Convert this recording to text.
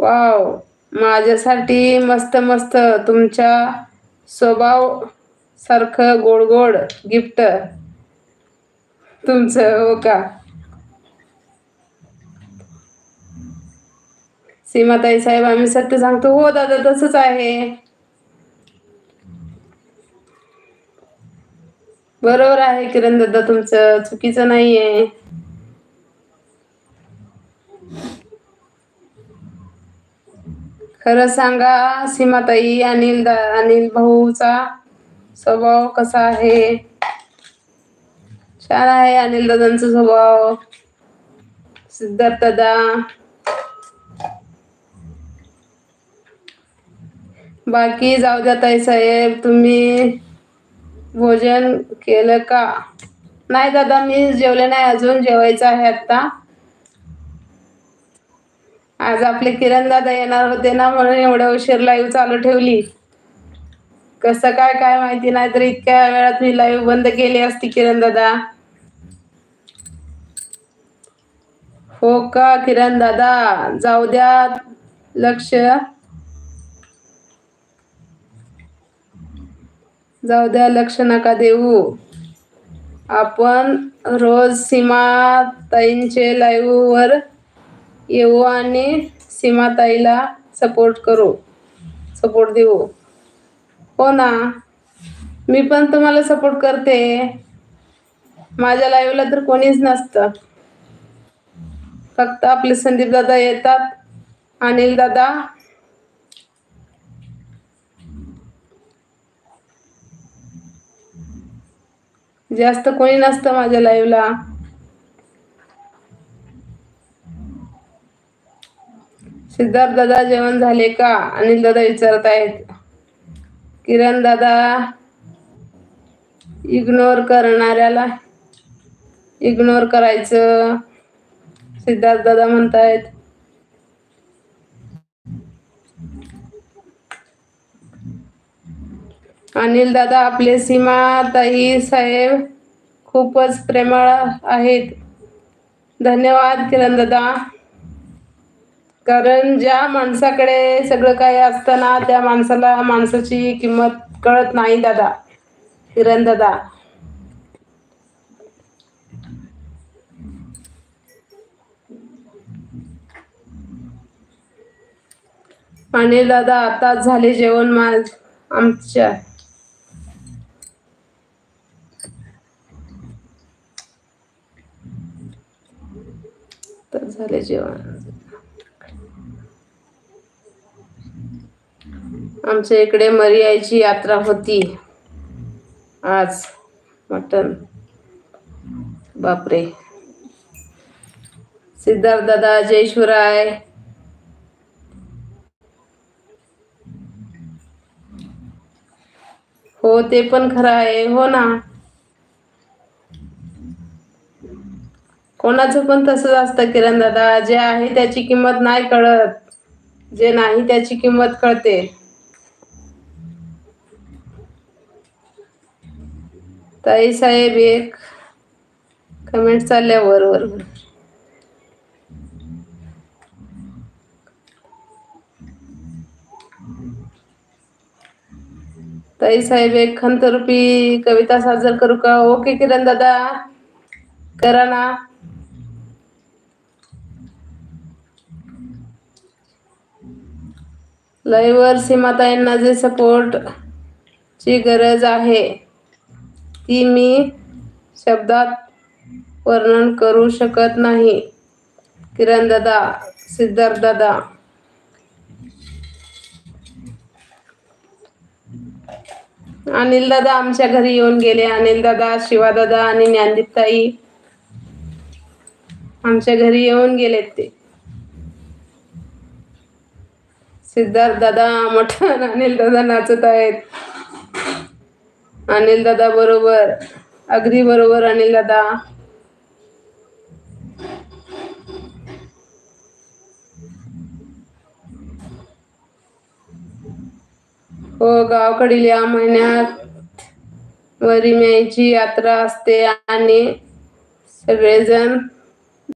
Wow, माझ्यासाठी मस्त मस्त तुमच्या स्वभाव सारखं गोड गोड गिफ्ट तुमचं. हो का सीमाताई साहेब, आम्ही सत्य सांगतो. हो दादा, तसंच आहे. बरोबर आहे किरण दादा, तुमचं चुकीचं नाहीये. खरं सांगा सीमाताई, अनिल भाऊचा स्वभाव कसा आहे? छान आहे अनिल दादांचा स्वभाव. सिद्धार्थ दादा, बाकी जाऊ द्या ताई साहेब, तुम्ही भोजन केलं का? नाही दादा, मी जेवले नाही अजून, जेवायचं आहे आता. आज आपले किरण दादा येणार होते ना, म्हणून एवढ्या उशीर लाईव्ह चालू ठेवली. कसं काय काय माहिती नाही, तर इतक्या वेळात मी लाईव्ह बंद केली असती किरण दादा. हो का किरण दादा, जाऊ द्या, लक्ष जाऊ द्या, लक्ष नका देऊ. आपण रोज सीमाताईंचे लाईव्ह वर येऊ आणि सीमाताईला सपोर्ट देऊ. हो ना, मी पण तुम्हाला सपोर्ट करते. माझ्या लाईव्हला तर कोणीच नसतं, फक्त आपले संदीप दादा येतात, अनिल दादा. जास्त कोणी नसतं माझ्या लाईव्हला. सिद्धार्थ दादा, जेवण झाले का? अनिल दादा विचारत आहेत. किरण दादा, इग्नोर करणाऱ्याला इग्नोर करायचं, सिद्धार्थ दादा म्हणतायत. अनिल दादा, आपले सीमाताई साहेब खूपच प्रेमळ आहेत. धन्यवाद किरण दादा. कारण ज्या माणसाकडे सगळं काही असतं ना, त्या माणसाला माणसाची किंमत कळत नाही दादा, किरण दादा. अनिल दादा, आताच झाले जेवण आमच्या. झाले जेवण. आमच्या इकडे मरियाची यात्रा होती आज. मटन, बापरे. सिद्धार्थ दादा, जय शिवराय. हो, ते पण खरं आहे. हो ना, कोणाचं पण तसंच असतं किरण दादा. जे आहे त्याची किंमत नाही कळत, जे नाही त्याची किंमत कळते. ताई साहेब, एक कमेंट चालल्या वर. ताई साहेब, एक खंतरूपी कविता सादर करू का? ओके किरण दादा, करा ना. लाईव्हवर सीमाताईंना जे सपोर्ट ची गरज आहे, ती मी शब्दात वर्णन करू शकत नाही. किरण दादा, सिद्धार्थ दादा, अनिल दादा आमच्या घरी येऊन गेले. अनिल दादा, शिवा दादा आणि ज्ञानदीप ताई आमच्या घरी येऊन गेलेत ते. सिद्धार्थ दादा, मटण. अनिल दादा नाचत आहेत. अनिल दादा, बरोबर, अगदी बरोबर अनिल दादा. हो, गावाकडील या महिन्यात वरिम्याची यात्रा असते आणि सगळेजण